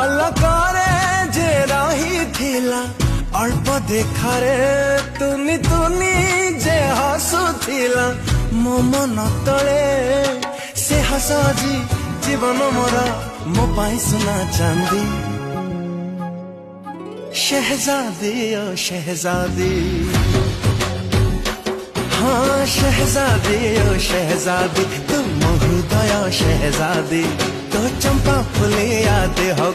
अलकारे जे रहीथिला अल्प देखारे तुनी तुनी जे हसुथिला मो मन तले से हस जी जीवन मोरा मो पाई सुना चांदी शहजादी ओ शहजादी हाँ शहजादी ओ शहजादी तुम हृदय शहजादी तो चंपा फुले आते हो